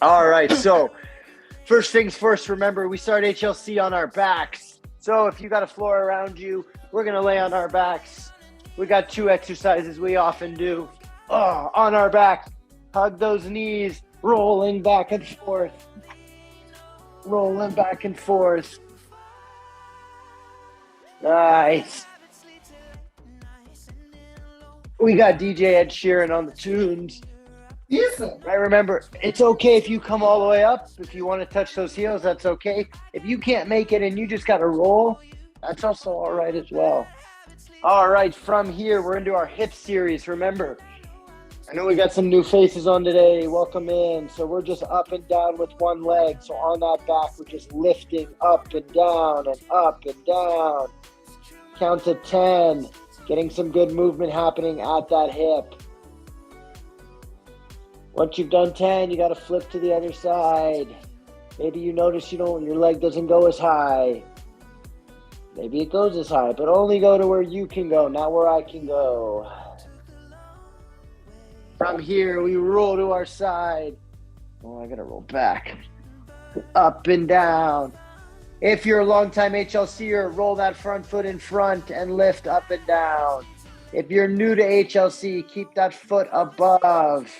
All right, so first things first, remember we start HLC on our backs. So if you got a floor around you, we're gonna lay on our backs. We got two exercises we often do. On our backs, hug those knees, rolling back and forth. Rolling back and forth. Nice. We got DJ Ed Sheeran on the tunes. Yes. Right, remember, it's okay if you come all the way up. If you want to touch those heels, that's okay. If you can't make it and you just got to roll, that's also all right as well. All right, from here, we're into our hip series. Remember, I know we got some new faces on today. Welcome in. So we're just up and down with one leg. So on that back, we're just lifting up and down and up and down. Count to 10. Getting some good movement happening at that hip. Once you've done 10, you got to flip to the other side. Maybe you notice your leg doesn't go as high. Maybe it goes as high, but only go to where you can go, not where I can go. From here, we roll to our side. Oh, I got to roll back. Up and down. If you're a longtime HLCer, roll that front foot in front and lift up and down. If you're new to HLC, keep that foot above.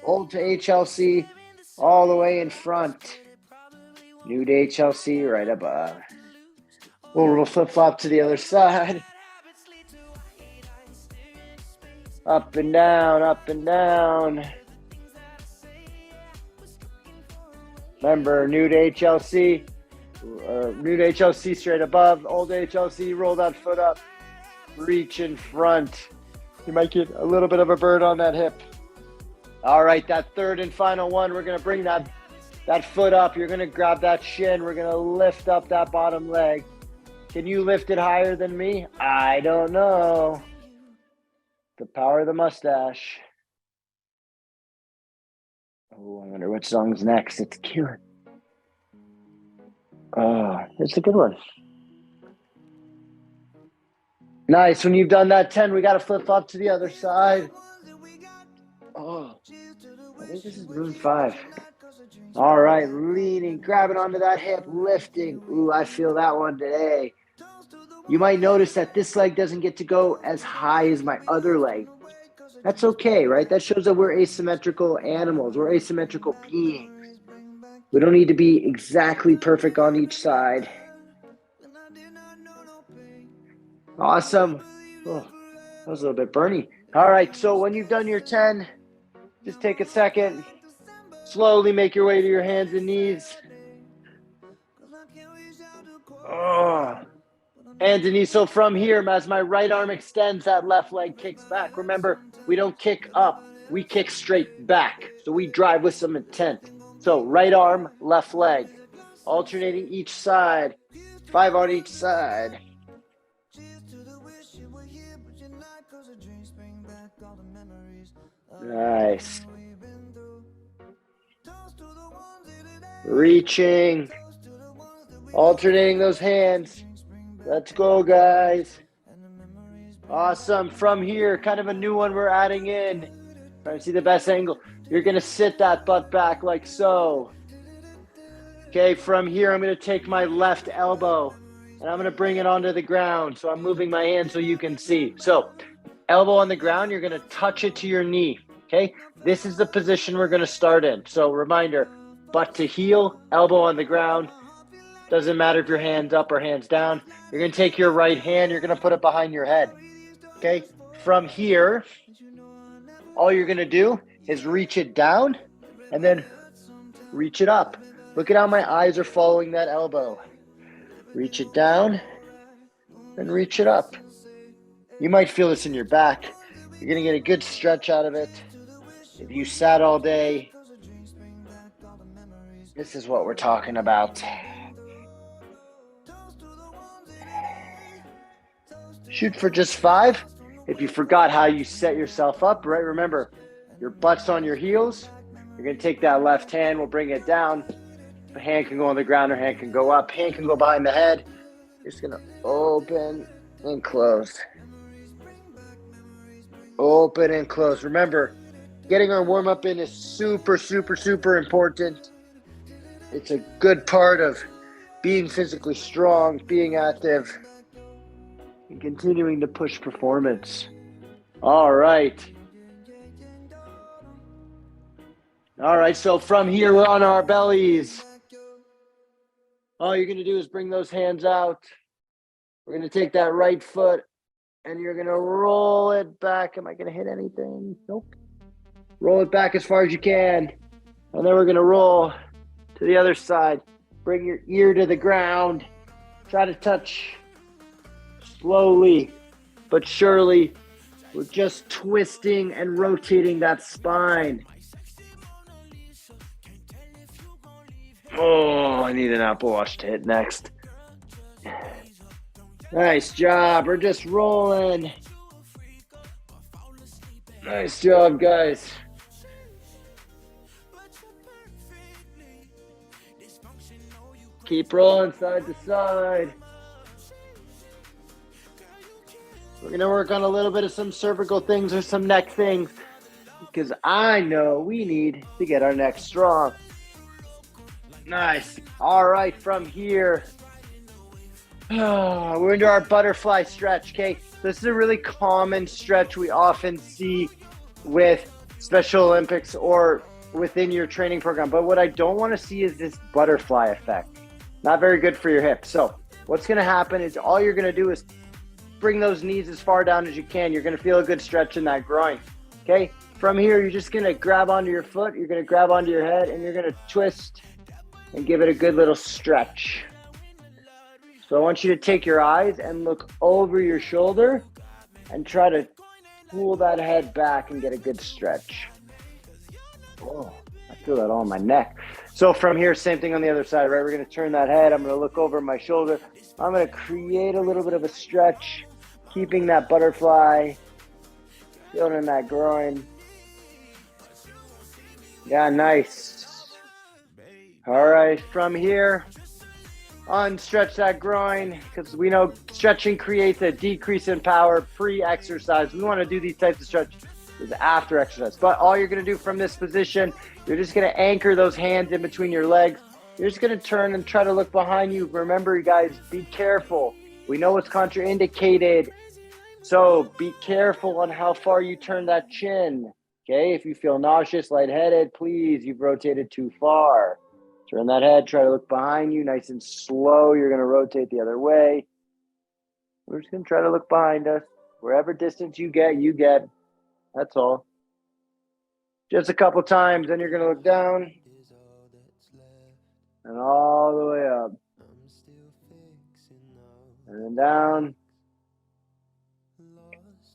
Hold to HLC all the way in front. New to HLC right above. We'll flip-flop to the other side. Up and down, up and down. Remember, new to HLC, or new to HLC straight above. Old HLC, roll that foot up. Reach in front. You might get a little bit of a bird on that hip. All right, that third and final one, we're going to bring that foot up. You're going to grab that shin. We're going to lift up that bottom leg. Can you lift it higher than me? I don't know. The power of the mustache. Oh, I wonder what song's next. It's cute. Oh, it's a good one. Nice. When you've done that 10, we got to flip up to the other side. Oh, I think this is Moon 5. All right, leaning, grabbing onto that hip, lifting. Ooh, I feel that one today. You might notice that this leg doesn't get to go as high as my other leg. That's okay, right? That shows that we're asymmetrical animals. We're asymmetrical beings. We don't need to be exactly perfect on each side. Awesome. Oh, that was a little bit burny. All right, so when you've done your 10, just take a second. Slowly make your way to your hands and knees. Oh. Hands and knees. So from here, as my right arm extends, that left leg kicks back. Remember, we don't kick up. We kick straight back. So we drive with some intent. So right arm, left leg. Alternating each side. 5 on each side. Nice. Reaching. Alternating those hands. Let's go, guys. Awesome. From here, kind of a new one we're adding in. Trying to see the best angle. You're going to sit that butt back like so. Okay, from here, I'm going to take my left elbow and I'm going to bring it onto the ground. So I'm moving my hand so you can see. So elbow on the ground, you're going to touch it to your knee. Okay, this is the position we're going to start in. So reminder, butt to heel, elbow on the ground. Doesn't matter if your hand's up or hands down. You're going to take your right hand, you're going to put it behind your head. Okay, from here, all you're going to do is reach it down and then reach it up. Look at how my eyes are following that elbow. Reach it down and reach it up. You might feel this in your back. You're going to get a good stretch out of it. If you sat all day, this is what we're talking about. Shoot for just 5. If you forgot how you set yourself up, right? Remember, your butt's on your heels. You're going to take that left hand. We'll bring it down. The hand can go on the ground or hand can go up. Hand can go behind the head. You're just going to open and close. Open and close. Remember, getting our warm-up in is super, super, super important. It's a good part of being physically strong, being active, and continuing to push performance. All right. All right, so from here, we're on our bellies. All you're going to do is bring those hands out. We're going to take that right foot, and you're going to roll it back. Am I going to hit anything? Nope. Roll it back as far as you can. And then we're going to roll to the other side. Bring your ear to the ground. Try to touch slowly but surely. We're just twisting and rotating that spine. Oh, I need an Apple Watch to hit next. Nice job. We're just rolling. Nice job, guys. Keep rolling side to side. We're going to work on a little bit of some cervical things or some neck things because I know we need to get our neck strong. Nice. All right, from here, we're into our butterfly stretch, okay? This is a really common stretch we often see with Special Olympics or within your training program. But what I don't want to see is this butterfly effect. Not very good for your hips. So what's going to happen is all you're going to do is bring those knees as far down as you can. You're going to feel a good stretch in that groin, okay? From here, you're just going to grab onto your foot. You're going to grab onto your head, and you're going to twist and give it a good little stretch. So I want you to take your eyes and look over your shoulder and try to pull that head back and get a good stretch. Oh, I feel that all in my neck. So from here, same thing on the other side, right? We're going to turn that head. I'm going to look over my shoulder. I'm going to create a little bit of a stretch, keeping that butterfly, feeling in that groin. Yeah, nice. All right, from here, unstretch that groin because we know stretching creates a decrease in power pre-exercise. We want to do these types of stretches after exercise. But all you're going to do from this position, you're just going to anchor those hands in between your legs. You're just going to turn and try to look behind you. Remember, you guys, be careful. We know it's contraindicated. So be careful on how far you turn that chin. Okay, if you feel nauseous, lightheaded, please, you've rotated too far. Turn that head, try to look behind you, nice and slow. You're going to rotate the other way. We're just going to try to look behind us. Wherever distance you get, you get. That's all. Just a couple times, then you're going to look down and all the way up. And then down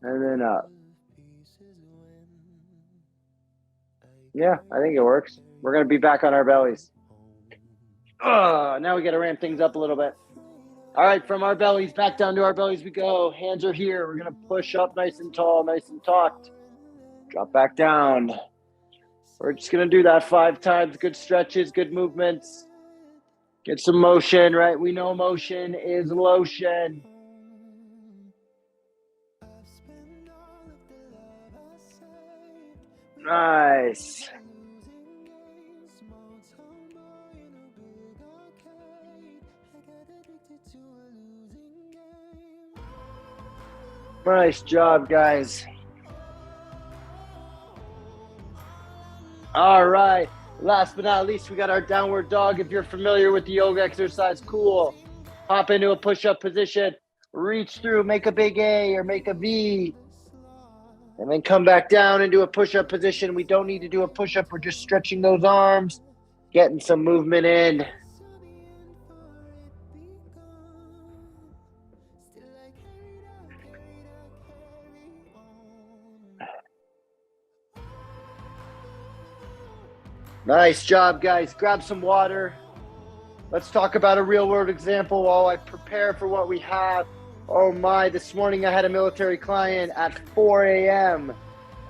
and then up. Yeah, I think it works. We're going to be back on our bellies. Now we got to ramp things up a little bit. All right, from our bellies, back down to our bellies we go. Hands are here. We're going to push up nice and tall, nice and taut. Drop back down. We're just going to do that 5 times. Good stretches, good movements. Get some motion, right? We know motion is lotion. Nice. Nice job, guys. All right. Last but not least, we got our downward dog. If you're familiar with the yoga exercise, cool. Hop into a push-up position. Reach through, make a big A or make a V. And then come back down into a push-up position. We don't need to do a push-up. We're just stretching those arms, getting some movement in. Nice job, guys. Grab some water. Let's talk about a real-world example while I prepare for what we have. Oh my, this morning I had a military client at 4 a.m.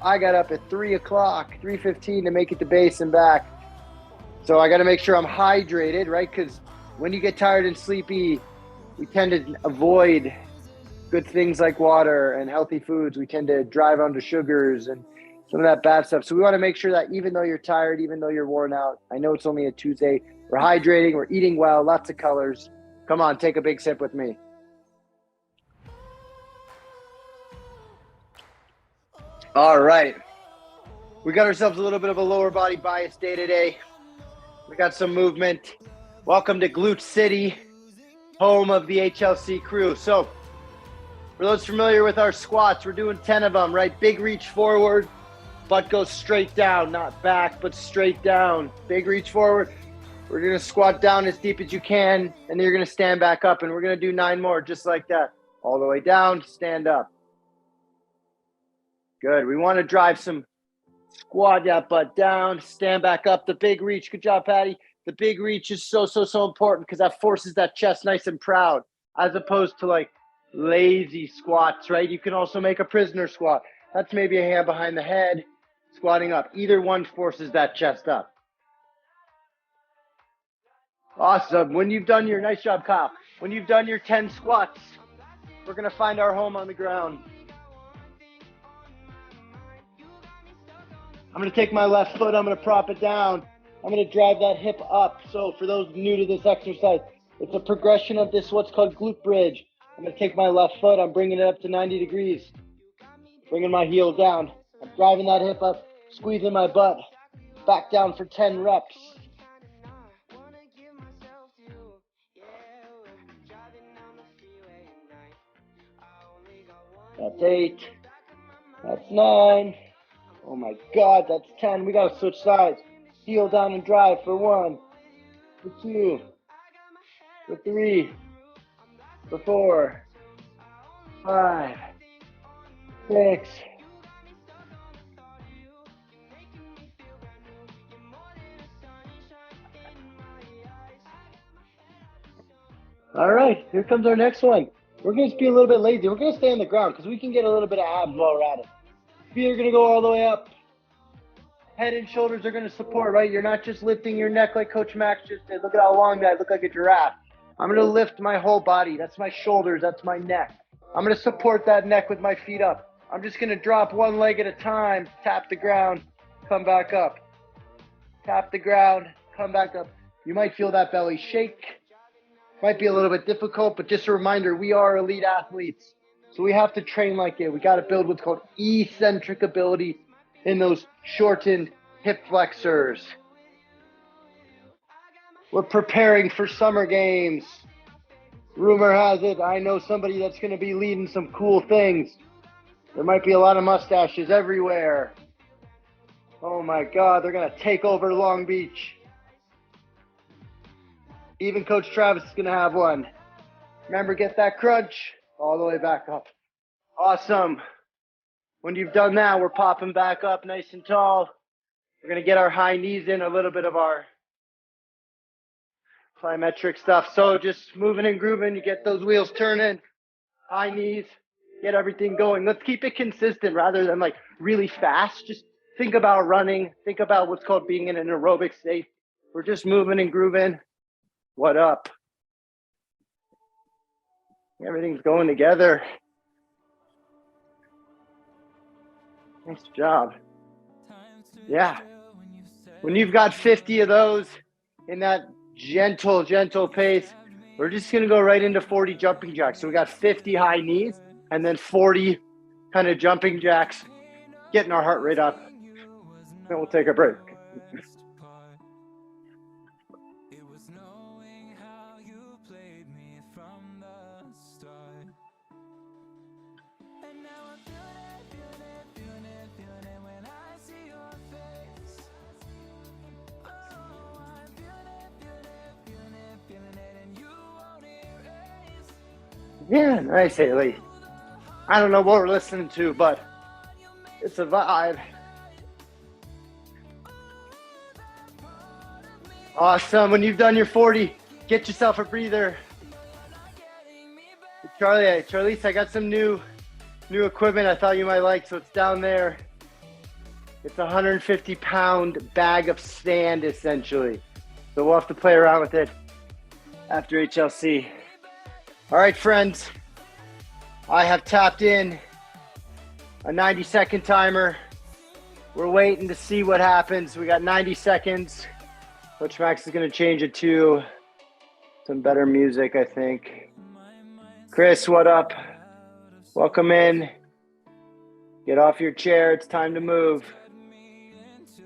I got up at 3 o'clock, 3:15 to make it to base and back. So I got to make sure I'm hydrated, right? Because when you get tired and sleepy, we tend to avoid good things like water and healthy foods. We tend to drive onto sugars and some of that bad stuff. So we want to make sure that even though you're tired, even though you're worn out, I know it's only a Tuesday, we're hydrating, we're eating well, lots of colors. Come on, take a big sip with me. All right. We got ourselves a little bit of a lower body bias day today. We got some movement. Welcome to Glute City, home of the HLC crew. So for those familiar with our squats, we're doing 10 of them, right? Big reach forward, butt goes straight down, not back, but straight down. Big reach forward. We're gonna squat down as deep as you can, and then you're gonna stand back up, and we're gonna do 9 more, just like that. All the way down, stand up. Good, we wanna drive some squat that butt down, stand back up, the big reach. Good job, Patty. The big reach is so important because that forces that chest nice and proud, as opposed to like lazy squats, right? You can also make a prisoner squat. That's maybe a hand behind the head, squatting up. Either one forces that chest up. Awesome. When you've done your, nice job, Kyle. When you've done your 10 squats, we're gonna find our home on the ground. I'm gonna take my left foot, I'm gonna prop it down. I'm gonna drive that hip up. So for those new to this exercise, it's a progression of this, what's called glute bridge. I'm gonna take my left foot, I'm bringing it up to 90 degrees. Bringing my heel down. I'm driving that hip up, squeezing my butt. Back down for 10 reps. That's 8. That's 9. Oh my God, that's 10. We gotta switch sides. Heel down and drive for 1, for 2, for 3, for 4, 5, 6. All right, here comes our next one. We're going to be a little bit lazy. We're going to stay on the ground because we can get a little bit of abs while we're at it. Feet are going to go all the way up. Head and shoulders are going to support, right? You're not just lifting your neck like Coach Max just did. Look at how long I look like a giraffe. I'm going to lift my whole body. That's my shoulders. That's my neck. I'm going to support that neck with my feet up. I'm just going to drop one leg at a time, tap the ground, come back up. Tap the ground, come back up. You might feel that belly shake. Might be a little bit difficult, but just a reminder, we are elite athletes. So we have to train like it. We got to build what's called eccentric ability in those shortened hip flexors. We're preparing for summer games. Rumor has it, I know somebody that's going to be leading some cool things. There might be a lot of mustaches everywhere. Oh my God, they're going to take over Long Beach. Even Coach Travis is going to have one. Remember, get that crunch all the way back up. Awesome. When you've done that, we're popping back up nice and tall. We're going to get our high knees in, a little bit of our plyometric stuff. So just moving and grooving, you get those wheels turning, high knees, get everything going. Let's keep it consistent rather than like really fast. Just think about running. Think about what's called being in an aerobic state. We're just moving and grooving. What up? Everything's going together. Nice job. Yeah. When you've got 50 of those in that gentle pace, we're just going to go right into 40 jumping jacks. So we got 50 high knees and then 40 kind of jumping jacks, getting our heart rate up. Then we'll take a break. Yeah, nice, Haley. I don't know what we're listening to, but it's a vibe. Awesome. When you've done your 40, get yourself a breather. Charlize, I got some new equipment I thought you might like, so it's down there. It's a 150-pound bag of sand, essentially. So we'll have to play around with it after HLC. All right, friends, I have tapped in a 90-second timer. We're waiting to see what happens. We got 90 seconds. Coach Max is going to change it to some better music, I think. Chris, what up? Welcome in. Get off your chair. It's time to move. That's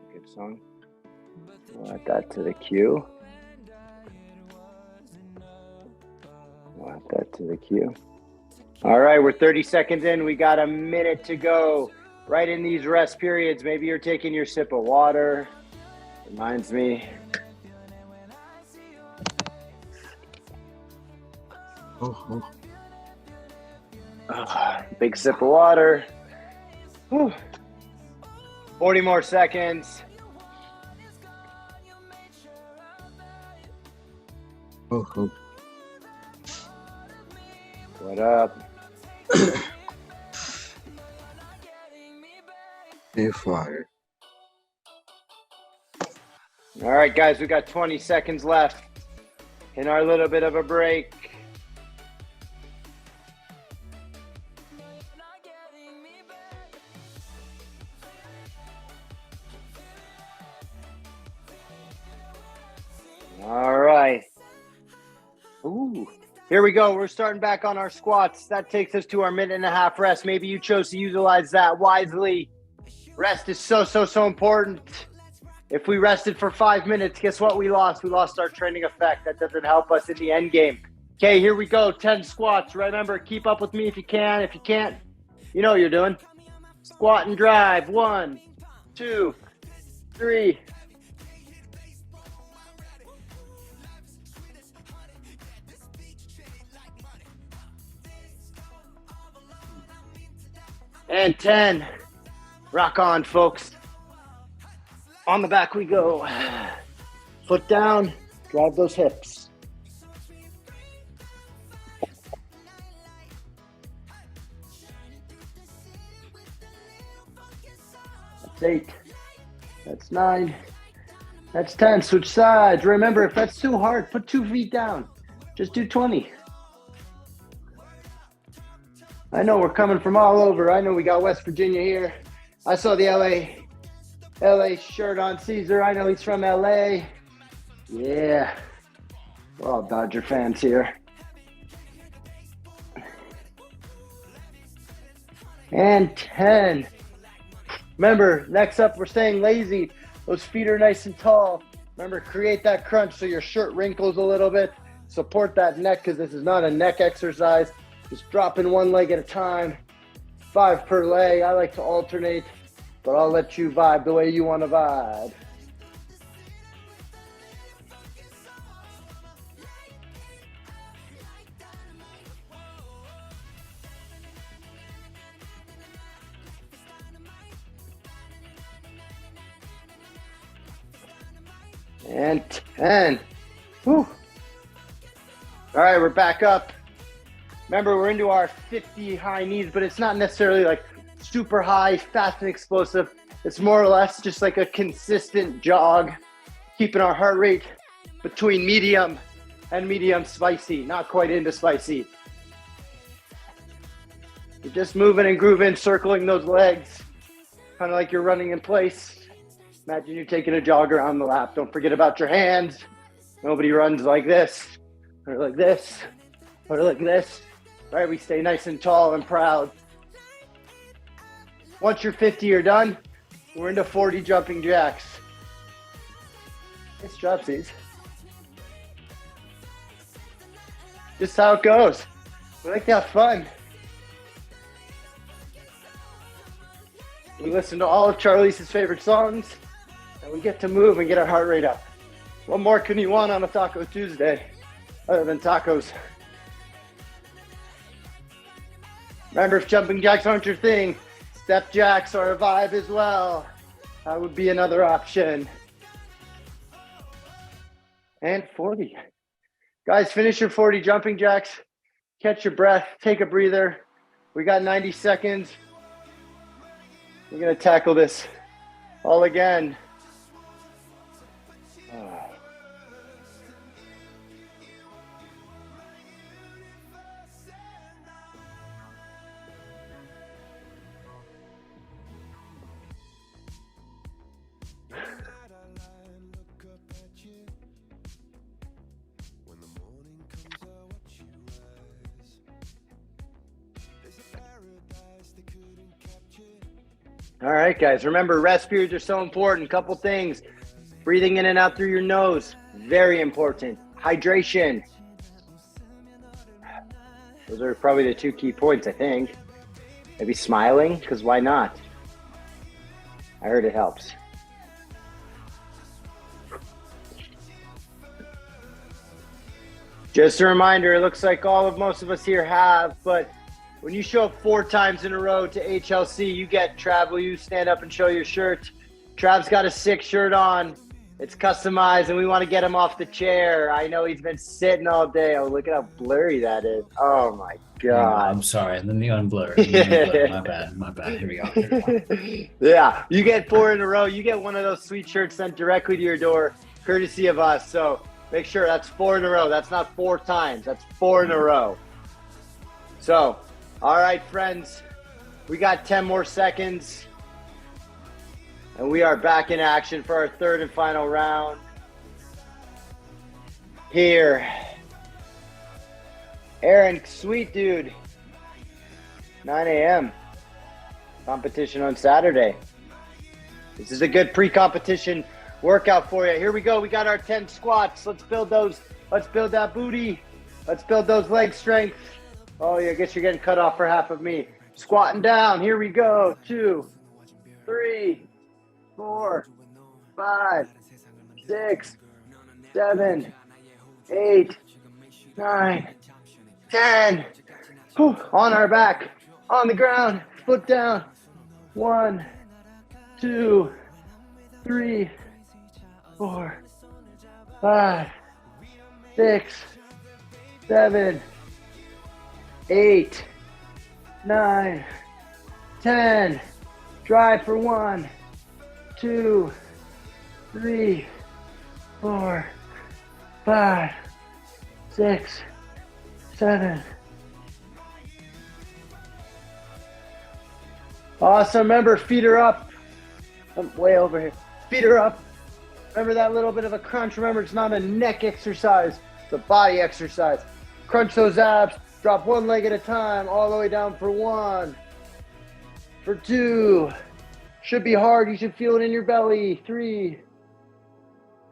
a good song. We'll add that to the queue. All right, we're 30 seconds in. We got a minute to go. Right in these rest periods, maybe you're taking your sip of water. Reminds me. Big sip of water. Whew. 40 more seconds. What up? You're fired. All right, guys, we got 20 seconds left in our little bit of a break. All right. Ooh. Here we go. We're starting back on our squats. That takes us to our minute and a half rest. Maybe you chose to utilize that wisely. Rest is so important. If we rested for 5 minutes, guess what we lost? We lost our training effect. That doesn't help us in the end game. Okay, here we go. 10 squats. Remember, keep up with me if you can. If you can't, you know what you're doing. Squat and drive. 1, 2, 3. And 10. Rock on, folks. On the back we go. Foot down, drive those hips. That's 8. That's 9. That's 10. Switch sides. Remember, if that's too hard, put 2 feet down. Just do 20. I know we're coming from all over. I know we got West Virginia here. I saw the LA shirt on Caesar. I know he's from LA. Yeah. We're all Dodger fans here. And 10. Remember, next up, we're staying lazy. Those feet are nice and tall. Remember, create that crunch so your shirt wrinkles a little bit. Support that neck because this is not a neck exercise. Just dropping one leg at a time. 5 per leg. I like to alternate, but I'll let you vibe the way you want to vibe. And 10. Whew. All right, we're back up. Remember, we're into our 50 high knees, but it's not necessarily like super high, fast and explosive. It's more or less just like a consistent jog, keeping our heart rate between medium and medium spicy, not quite into spicy. You're just moving and grooving, circling those legs, kind of like you're running in place. Imagine you're taking a jog around the lap. Don't forget about your hands. Nobody runs like this, or like this, or like this. All right, we stay nice and tall and proud. Once you're 50, you're done. We're into 40 jumping jacks. Nice job, C's. Just how it goes. We like to have fun. We listen to all of Charlize's favorite songs, and we get to move and get our heart rate up. What more can you want on a Taco Tuesday other than tacos? Remember, if jumping jacks aren't your thing, step jacks are a vibe as well. That would be another option. And 40. Guys, finish your 40 jumping jacks. Catch your breath. Take a breather. We got 90 seconds. We're going to tackle this all again. All right, guys. Remember, rest periods are so important. Couple things. Breathing in and out through your nose. Very important. Hydration. Those are probably the two key points, I think. Maybe smiling, because why not? I heard it helps. Just a reminder, it looks like most of us here have, but when you show up 4 times in a row to HLC, you get Trav, will you stand up and show your shirt? Trav's got a sick shirt on. It's customized, and we want to get him off the chair. I know he's been sitting all day. Oh, look at how blurry that is. Oh, my God. I'm sorry. Let me unblur. My bad. Here we go. Yeah, you get 4 in a row. You get one of those sweet shirts sent directly to your door, courtesy of us. So make sure that's 4 in a row. That's not 4 times. That's 4 in a row. So, all right, friends. We got 10 more seconds. And we are back in action for our 3rd and final round. Here. Aaron, sweet dude. 9 a.m. Competition on Saturday. This is a good pre-competition workout for you. Here we go. We got our 10 squats. Let's build those. Let's build that booty. Let's build those leg strength. Oh, yeah, I guess you're getting cut off for half of me. Squatting down. Here we go. 2, 3, 4, 5, 6, 7, 8, 9, 10. Whew. On our back, on the ground, foot down. 1, 2, 3, 4, 5, 6, 7, 8, 9, 10. Drive for 1, 2, 3, 4, 5, 6, 7. Awesome. Remember, feet are up. I'm way over here. Feet are up. Remember that little bit of a crunch. Remember, it's not a neck exercise. It's a body exercise. Crunch those abs. Drop one leg at a time. All the way down for 1. For 2. Should be hard. You should feel it in your belly. 3,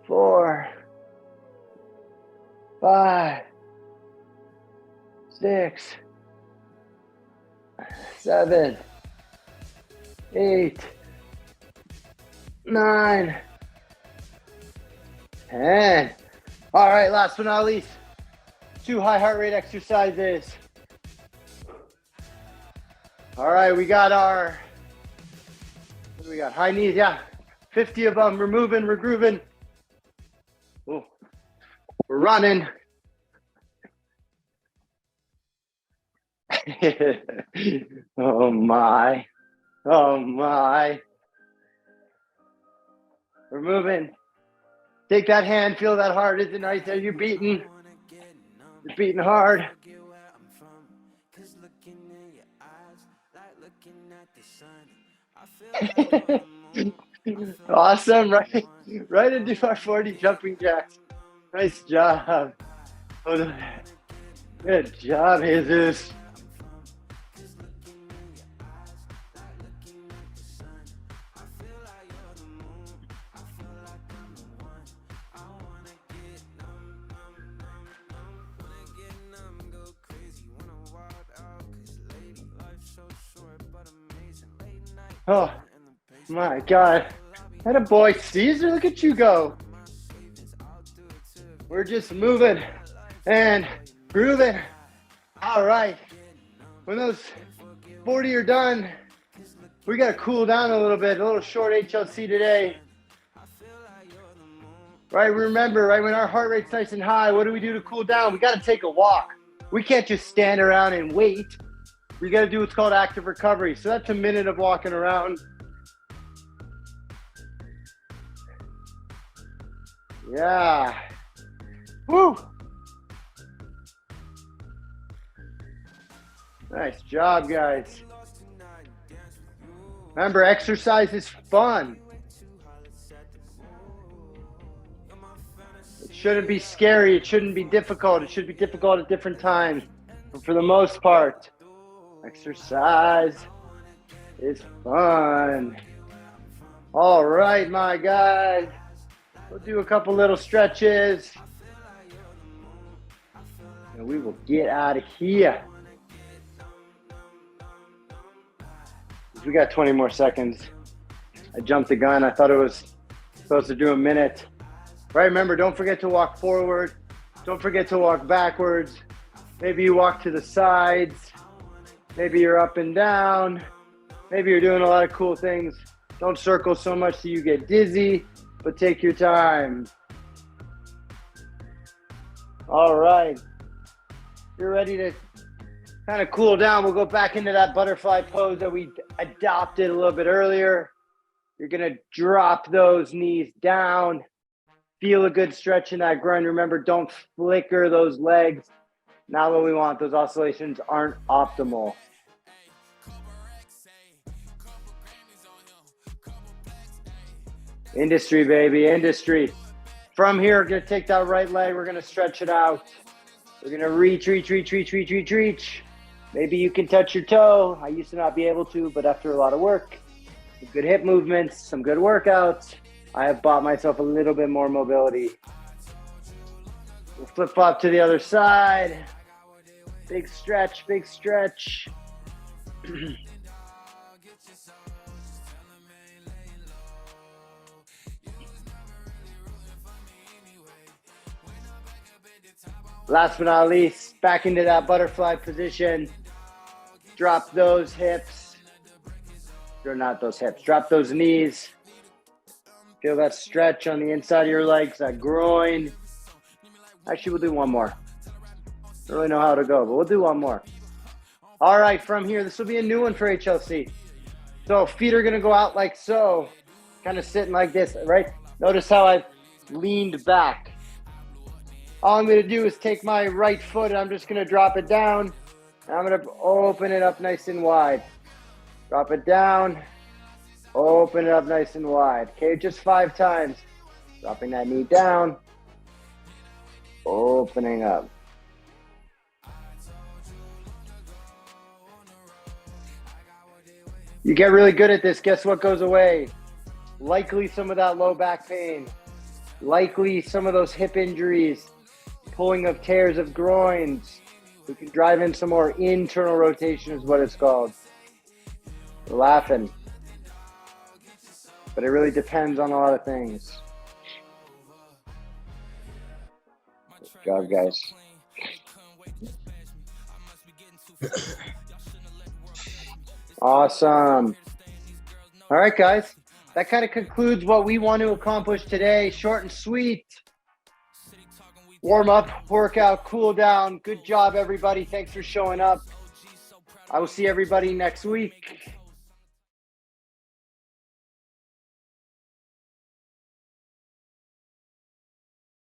4, 5, 6, 7, 8, 9, 10. All right, last but not least, 2 high heart rate exercises. All right, we got our, what do we got? High knees, yeah. 50 of them. We're moving, we're grooving. Ooh. We're running. Oh my. Oh my. We're moving. Take that hand, feel that heart. Is it nice? Are you beating? You're beating hard. Awesome, right? Right into our 40 jumping jacks. Nice job. Good job, Jesus. Oh my God. Atta boy, Caesar, look at you go. We're just moving and grooving. All right. When those 40 are done, we got to cool down a little bit. A little short HLC today. Right, remember, right, when our heart rate's nice and high, what do we do to cool down? We got to take a walk. We can't just stand around and wait. We got to do what's called active recovery. So that's a minute of walking around. Yeah. Woo. Nice job, guys. Remember, exercise is fun. It shouldn't be scary. It shouldn't be difficult. It should be difficult at different times. But for the most part, exercise is fun. All right, my guys. We'll do a couple little stretches. And we will get out of here. We got 20 more seconds. I jumped the gun. I thought it was supposed to do a minute. Right, remember, don't forget to walk forward. Don't forget to walk backwards. Maybe you walk to the sides. Maybe you're up and down. Maybe you're doing a lot of cool things. Don't circle so much that you get dizzy, but take your time. All right. You're ready to kind of cool down. We'll go back into that butterfly pose that we adopted a little bit earlier. You're going to drop those knees down. Feel a good stretch in that groin. Remember, don't flicker those legs. Not what we want. Those oscillations aren't optimal. Industry, baby, industry. From here, we're going to take that right leg. We're going to stretch it out. We're going to reach. Maybe you can touch your toe. I used to not be able to, but after a lot of work, some good hip movements, some good workouts, I have bought myself a little bit more mobility. We'll flip flop to the other side. Big stretch, big stretch. Last but not least, back into that butterfly position. Drop those hips. Or not those hips. Drop those knees. Feel that stretch on the inside of your legs, that groin. Actually, we'll do one more. Don't really know how to go, but we'll do one more. All right, from here, this will be a new one for HLC. So feet are going to go out like so, kind of sitting like this, right? Notice how I've leaned back. All I'm going to do is take my right foot and I'm just going to drop it down. And I'm going to open it up nice and wide. Drop it down. Open it up nice and wide. Okay, just 5 times. Dropping that knee down. Opening up. You get really good at this. Guess what goes away? Likely some of that low back pain. Likely some of those hip injuries. Pulling of tears of groins. We can drive in some more internal rotation is what it's called. We're laughing. But it really depends on a lot of things. Good job, guys. Awesome. All right, guys. That kind of concludes what we want to accomplish today. Short and sweet. Warm up, workout, cool down. Good job, everybody. Thanks for showing up. I will see everybody next week.